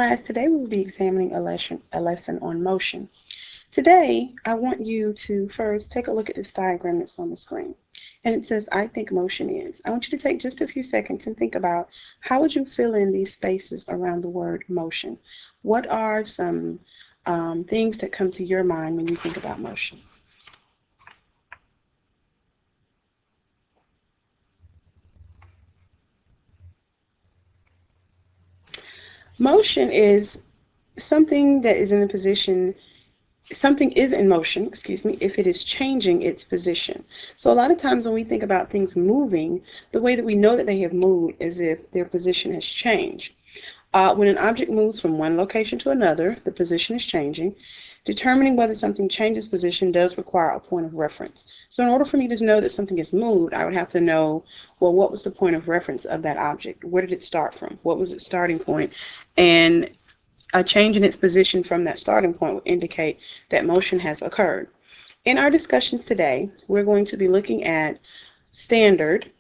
class, today we will be examining a lesson on motion. Today, I want you to first take a look at this diagram that's on the screen. And it says, I think motion is. I want you to take just a few seconds and think about how would you fill in these spaces around the word motion? What are some things that come to your mind when you think about motion? Motion is something that is in a position, something is in motion, excuse me, if it is changing its position. So a lot of times when we think about things moving, the way that we know that they have moved is if their position has changed. When an object moves from one location to another, the position is changing. Determining whether something changes position does require a point of reference. So in order for me to know that something has moved, I would have to know, well, what was the point of reference of that object? Where did it start from? What was its starting point? And a change in its position from that starting point will indicate that motion has occurred. In our discussions today, we're going to be looking at standard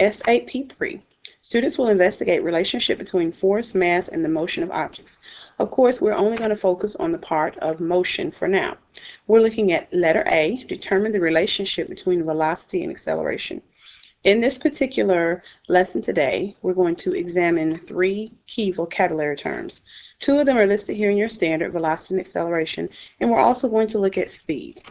S8P3. Students will investigate relationship between force, mass, and the motion of objects. Of course, we're only going to focus on the part of motion for now. We're looking at letter A, determine the relationship between velocity and acceleration. In this particular lesson today, we're going to examine 3 key vocabulary terms. 2 of them are listed here in your standard, velocity and acceleration, and we're also going to look at speed.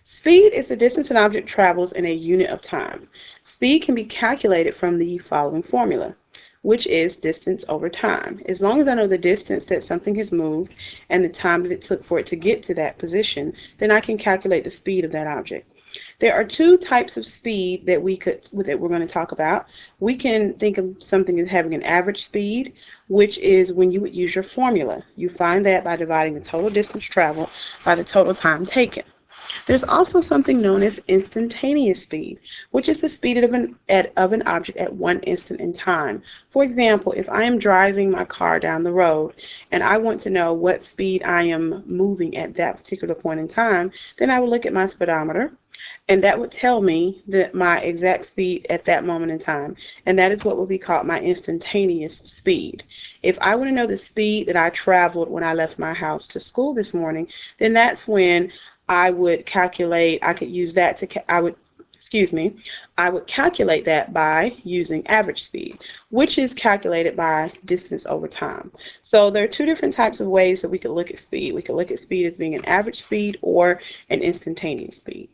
Speed is the distance an object travels in a unit of time. Speed can be calculated from the following formula, which is distance over time. As long as I know the distance that something has moved and the time that it took for it to get to that position, then I can calculate the speed of that object. There are 2 types of speed that we're going to talk about. We can think of something as having an average speed, which is when you would use your formula. You find that by dividing the total distance traveled by the total time taken. There's also something known as instantaneous speed, which is the speed of an object at one instant in time. For example, if I am driving my car down the road and I want to know what speed I am moving at that particular point in time, then I would look at my speedometer, and that would tell me that my exact speed at that moment in time, and that is what will be called my instantaneous speed. If I want to know the speed that I traveled when I left my house to school this morning, then that's when I would calculate, I could use that to, I would calculate that by using average speed, which is calculated by distance over time. So there are 2 different types of ways that we could look at speed. We could look at speed as being an average speed or an instantaneous speed.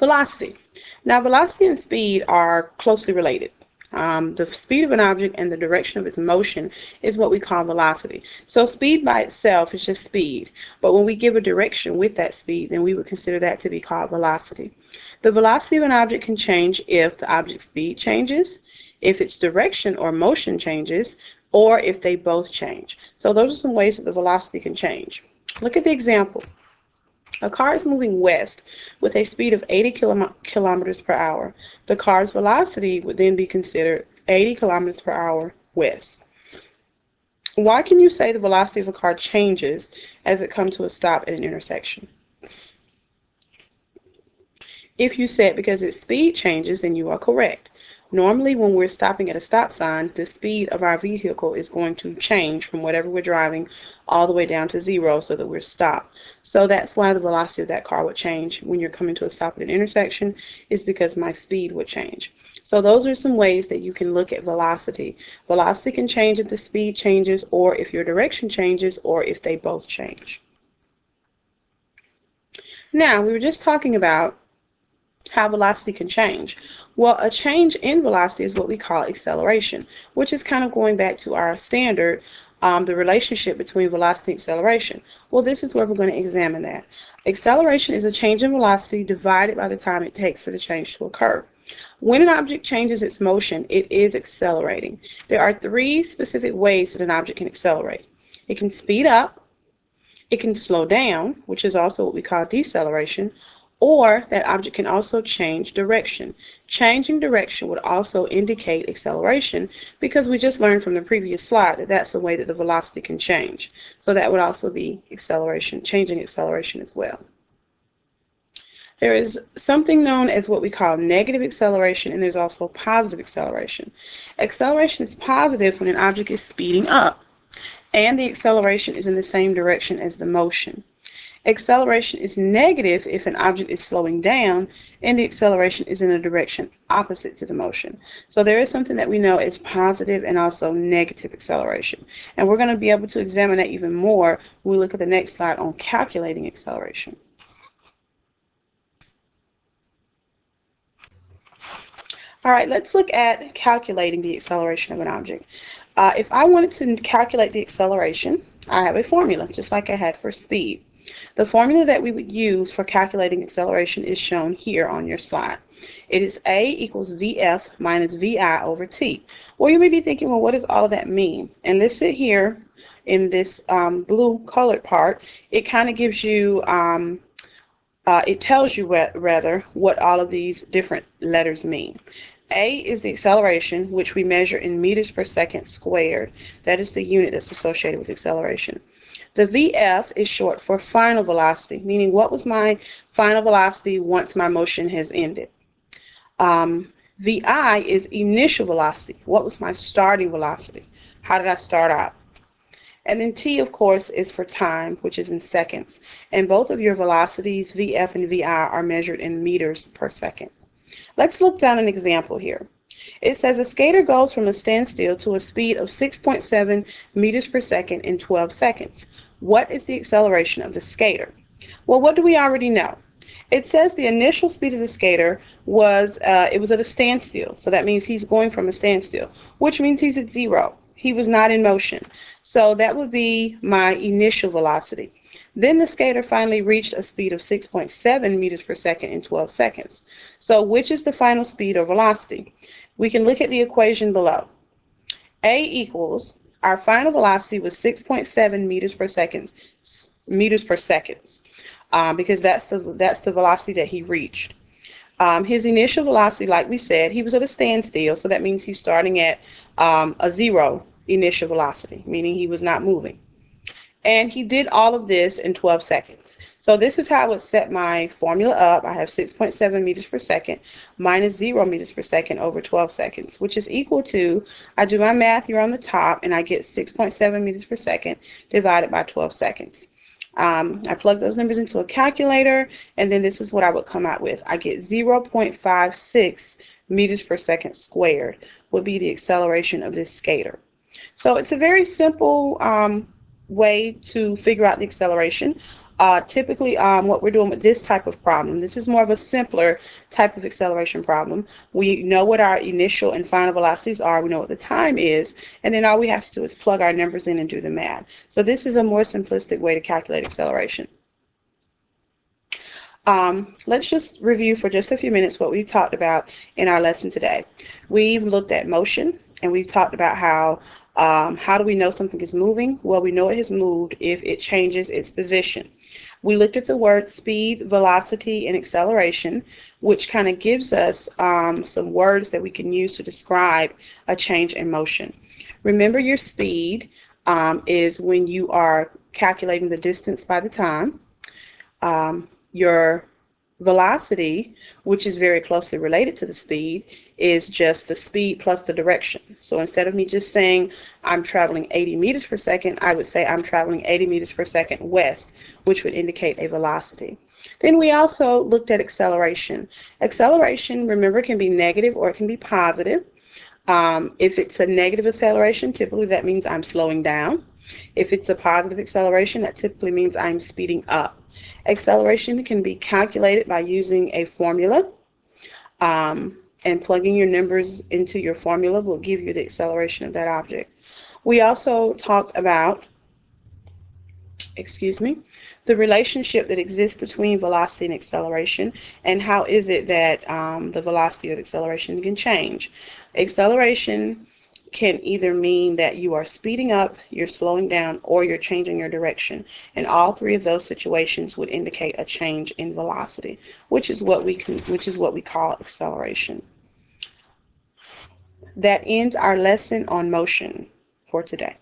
Velocity. Now, velocity and speed are closely related. The speed of an object and the direction of its motion is what we call velocity. So speed by itself is just speed, but when we give a direction with that speed, then we would consider that to be called velocity. The velocity of an object can change if the object's speed changes, if its direction or motion changes, or if they both change. So those are some ways that the velocity can change. Look at the example. A car is moving west with a speed of 80 kilometers per hour. The car's velocity would then be considered 80 kilometers per hour west. Why can you say the velocity of a car changes as it comes to a stop at an intersection? If you said because its speed changes, then you are correct. Normally, when we're stopping at a stop sign, the speed of our vehicle is going to change from whatever we're driving all the way down to 0 so that we're stopped. So that's why the velocity of that car would change when you're coming to a stop at an intersection, is because my speed would change. So those are some ways that you can look at velocity. Velocity can change if the speed changes, or if your direction changes, or if they both change. Now, we were just talking about how velocity can change. Well, a change in velocity is what we call acceleration, which is kind of going back to our standard, the relationship between velocity and acceleration. Well, this is where we're going to examine that. Acceleration is a change in velocity divided by the time it takes for the change to occur. When an object changes its motion, it is accelerating. There are 3 specific ways that an object can accelerate. It can speed up, it can slow down, which is also what we call deceleration, or that object can also change direction. Changing direction would also indicate acceleration, because we just learned from the previous slide that that's the way that the velocity can change. So that would also be acceleration, changing acceleration as well. There is something known as what we call negative acceleration, and there's also positive acceleration. Acceleration is positive when an object is speeding up, and the acceleration is in the same direction as the motion. Acceleration is negative if an object is slowing down, and the acceleration is in a direction opposite to the motion. So there is something that we know as positive and also negative acceleration. And we're going to be able to examine that even more when we look at the next slide on calculating acceleration. All right, let's look at calculating the acceleration of an object. If I wanted to calculate the acceleration, I have a formula, just like I had for speed. The formula that we would use for calculating acceleration is shown here on your slide. It is A equals VF minus VI over T. Well, you may be thinking, well, what does all of that mean? And listed here in this blue colored part, it kind of gives you it tells you rather what all of these different letters mean. A is the acceleration, which we measure in meters per second squared. That is the unit that's associated with acceleration. The VF is short for final velocity, meaning what was my final velocity once my motion has ended. VI is initial velocity. What was my starting velocity? How did I start out? And then T, of course, is for time, which is in seconds. And both of your velocities, VF and VI, are measured in meters per second. Let's look down an example here. It says a skater goes from a standstill to a speed of 6.7 meters per second in 12 seconds. What is the acceleration of the skater? Well, what do we already know? It says the initial speed of the skater was, it was at a standstill. So that means he's going from a standstill, which means he's at zero. He was not in motion. So that would be my initial velocity. Then the skater finally reached a speed of 6.7 meters per second in 12 seconds. So which is the final speed or velocity? We can look at the equation below. A equals, our final velocity was 6.7 meters per second, because that's the velocity that he reached. His initial velocity, like we said, he was at a standstill, so that means he's starting at a zero initial velocity, meaning he was not moving. And he did all of this in 12 seconds. So this is how I would set my formula up. I have 6.7 meters per second minus 0 meters per second over 12 seconds, which is equal to, I do my math here on the top, and I get 6.7 meters per second divided by 12 seconds. I plug those numbers into a calculator, and then this is what I would come out with. I get 0.56 meters per second squared would be the acceleration of this skater. So it's a very simple way to figure out the acceleration. Typically, what we're doing with this type of problem, this is more of a simpler type of acceleration problem. We know what our initial and final velocities are. We know what the time is. And then all we have to do is plug our numbers in and do the math. So this is a more simplistic way to calculate acceleration. Let's just review for just a few minutes what we talked about in our lesson today. We've looked at motion, and we've talked about how do we know something is moving? Well, we know it has moved if it changes its position. We looked at the words speed, velocity, and acceleration, which kind of gives us some words that we can use to describe a change in motion. Remember, your speed is when you are calculating the distance by the time. Your velocity, which is very closely related to the speed, is just the speed plus the direction. So instead of me just saying I'm traveling 80 meters per second, I would say I'm traveling 80 meters per second west, which would indicate a velocity. Then we also looked at acceleration. Acceleration, remember, can be negative or it can be positive. If it's a negative acceleration, typically that means I'm slowing down. If it's a positive acceleration, that typically means I'm speeding up. Acceleration can be calculated by using a formula, and plugging your numbers into your formula will give you the acceleration of that object. We also talked about, the relationship that exists between velocity and acceleration, and how is it that the velocity of acceleration can change. Acceleration can either mean that you are speeding up, you're slowing down, or you're changing your direction. And all three of those situations would indicate a change in velocity, which is what we call acceleration. That ends our lesson on motion for today.